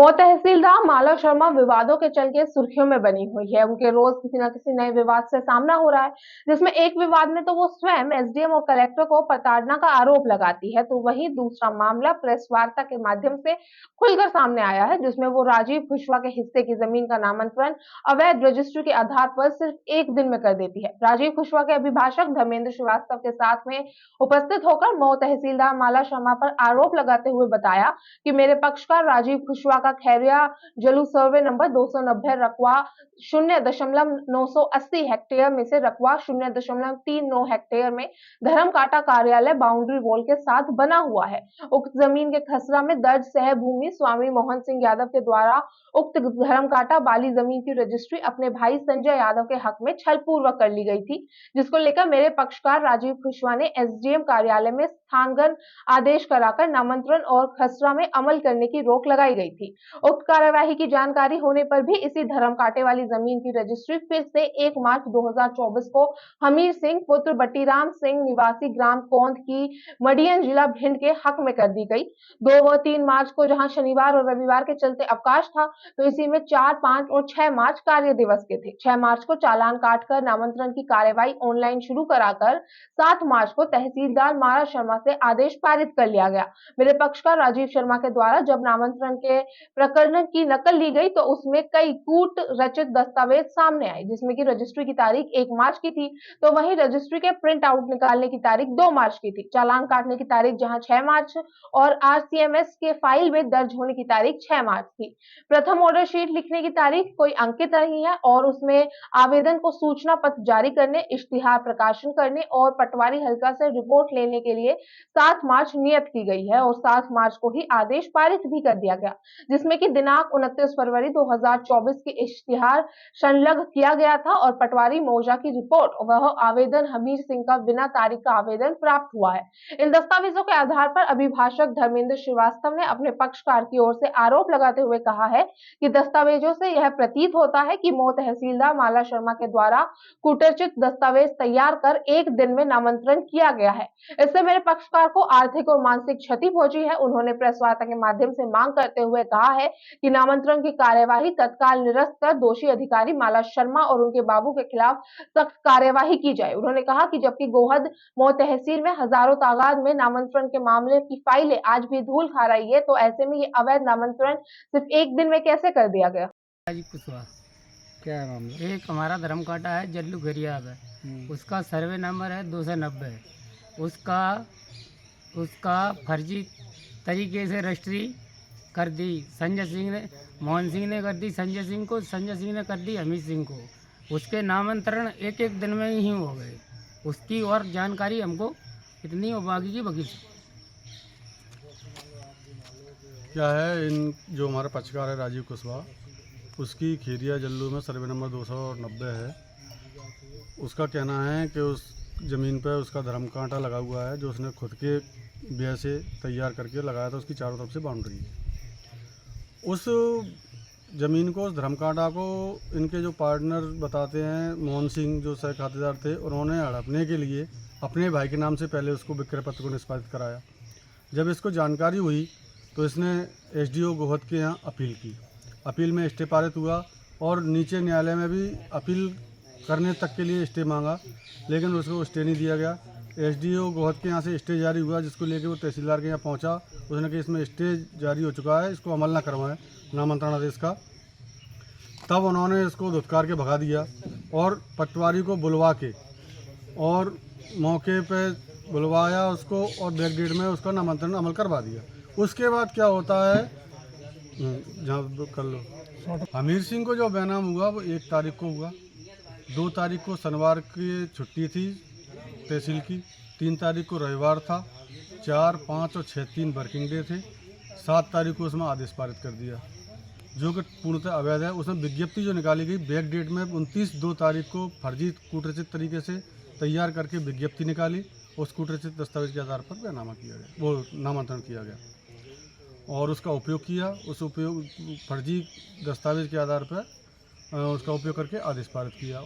मौ तहसीलदार माला शर्मा विवादों के चलते सुर्खियों में बनी हुई है। उनके रोज किसी न किसी नए विवाद से सामना हो रहा है, जिसमें एक विवाद में तो वो स्वयं एसडीएम और कलेक्टर को प्रताड़ना का आरोप लगाती है, तो वहीं दूसरा मामला प्रेस वार्ता के माध्यम से खुलकर सामने आया है, जिसमें वो राजीव कुशवाहा के हिस्से की जमीन का नामांतरण अवैध रजिस्ट्री के आधार पर सिर्फ एक दिन में कर देती है। राजीव कुशवाहा के अभिभाषक धर्मेंद्र श्रीवास्तव के साथ में उपस्थित होकर मौ तहसीलदार माला शर्मा पर आरोप लगाते हुए बताया कि मेरे पक्षकार राजीव कुशवाहा का खैरिया जलू सर्वे नंबर 290 रकवा 0.980 हेक्टेयर में से रकवा 0.39 हेक्टेयर में धर्म काटा कार्यालय बाउंड्री वॉल के साथ बना हुआ है। उक्त जमीन के खसरा में दर्ज सह भूमि स्वामी मोहन सिंह यादव के द्वारा उक्त धर्म काटा बाली जमीन की रजिस्ट्री अपने भाई संजय यादव के हक में छल पूर्वक कर ली गई थी, जिसको लेकर मेरे पक्षकार राजीव कुशवाहा ने एसडीएम कार्यालय में स्थानांतरण आदेश कराकर नामांतरण और खसरा में अमल करने की रोक लगाई गई थी। उक्त कार्यवाही की जानकारी होने पर भी इसी धर्म कांटे वाली जमीन की रजिस्ट्री फिर से 1 मार्च 2024 को हमीर सिंह पुत्र बटीराम सिंह निवासी ग्राम कौंद की मडियन जिला भिंड के हक में कर दी गई। 2 व 3 मार्च को जहां शनिवार और रविवार के चलते अवकाश था, तो इसी में 4, 5 और 6 मार्च कार्य दिवस के थे। 6 मार्च को चालान काटकर नामांतरण की कार्यवाही ऑनलाइन शुरू कराकर 7 मार्च को तहसीलदार माला शर्मा से आदेश पारित कर लिया गया। मेरे पक्षकार राजीव शर्मा के द्वारा जब नामांतरण के प्रकरण की नकल ली गई, तो उसमें कई कूट रचित दस्तावेज सामने आए, जिसमें की रजिस्ट्री की तारीख 1 मार्च की थी, तो वहीं रजिस्ट्री के प्रिंट आउट निकालने की तारीख 2 मार्च की थी। चालान काटने की तारीख जहां 6 मार्च और आरसीएमएस के फाइल में दर्ज होने की तारीख 6 मार्च थी। प्रथम ऑर्डर शीट लिखने की तारीख कोई अंकित नहीं है और उसमें आवेदन को सूचना पत्र जारी करने, इश्तिहार प्रकाशन करने और पटवारी हल्का से रिपोर्ट लेने के लिए 7 मार्च नियत की गई है और 7 मार्च को ही आदेश पारित भी कर दिया गया, जिसमें कि दिनांक 29 फरवरी 2024 की इश्तिहार संलग्न किया गया था और पटवारी मौजा की रिपोर्ट वह आवेदन हमीर सिंह का बिना तारीख का आवेदन प्राप्त हुआ है। इन दस्तावेजों के आधार पर अभिभाषक धर्मेंद्र श्रीवास्तव ने अपने पक्षकार की ओर से आरोप लगाते हुए कहा है कि दस्तावेजों से यह प्रतीत होता है कि मौ तहसीलदार माला शर्मा के द्वारा कुटरचित दस्तावेज तैयार कर एक दिन में नामांतरण किया गया है। इससे मेरे पक्षकार को आर्थिक और मानसिक क्षति पहुंची है। उन्होंने प्रेस वार्ता के माध्यम से मांग करते हुए कहा है कि नामांतरण की कार्यवाही तत्काल निरस्त कर दोषी अधिकारी माला शर्मा और उनके बाबू के खिलाफ सख्त कार्यवाही की जाए। उन्होंने कहा कि जबकि गोहद मौ तहसील में हजारों तादाद में नामांतरण के मामले की फाइलें आज भी धूल खा रही है, तो ऐसे में ये अवैध नामांतरण सिर्फ एक दिन में कैसे कर दिया गया। राजीव कुशवाहा क्या है मामला? एक हमारा धर्म काटा है जल्लू घरियाब है, उसका सर्वे नंबर है 290। उसका फर्जी तरीके से रजिस्ट्री कर दी संजय सिंह ने, मोहन सिंह ने कर दी संजय सिंह को, संजय सिंह ने कर दी हमीर सिंह को। उसके नामांतरण एक एक दिन में ही हो गए। उसकी और जानकारी हमको इतनी बाकी की बगी। क्या है, इन जो हमारा पक्षकार है राजीव कुशवाहा, उसकी खीरिया जल्लू में सर्वे नंबर 290 है। उसका कहना है कि उस ज़मीन पर उसका धर्म कांटा लगा हुआ है, जो उसने खुद के व्यय से तैयार करके लगाया था। उसकी चारों तरफ से बाउंड्री है। उस ज़मीन को, उस धर्म कांटा को इनके जो पार्टनर बताते हैं मोहन सिंह, जो सह खातेदार थे, उन्होंने हड़पने के लिए अपने भाई के नाम से पहले उसको विक्रय पत्र को निष्पादित कराया। जब इसको जानकारी हुई तो इसने एसडीओ गोहद के यहाँ अपील की। अपील में स्टे पारित हुआ और नीचे न्यायालय में भी अपील करने तक के लिए स्टे मांगा, लेकिन उसको स्टे नहीं दिया गया। एसडीओ गोहद के यहाँ से स्टे जारी हुआ, जिसको लेके वो तहसीलदार के यहाँ पहुँचा। उसने कहा इसमें स्टे जारी हो चुका है, इसको अमल ना करवाएं नामांतरण आदेश का। तब उन्होंने इसको धुतकार के भगा दिया और पटवारी को बुलवा के और मौके पे बुलवाया उसको और बैक डेट में उसका नामांतरण अमल करवा दिया। उसके बाद क्या होता है, जहाँ कर लो, हमीर सिंह को जो बेनाम हुआ वो 1 तारीख को हुआ। 2 तारीख को शनिवार की छुट्टी थी तहसील की, 3 तारीख को रविवार था, 4, 5 और 6 3 वर्किंग डे थे। 7 तारीख को उसमें आदेश पारित कर दिया, जो कि पूर्णतः अवैध है। उसमें विज्ञप्ति जो निकाली गई बैक डेट में 29/2 तारीख को फर्जी कूटरचित तरीके से तैयार करके विज्ञप्ति निकाली। उस कूटरचित दस्तावेज के आधार पर बैनामा किया गया, वो नामांतरण किया गया और उसका उपयोग किया। उस उपयोग फर्जी दस्तावेज के आधार पर उसका उपयोग करके आदेश पारित किया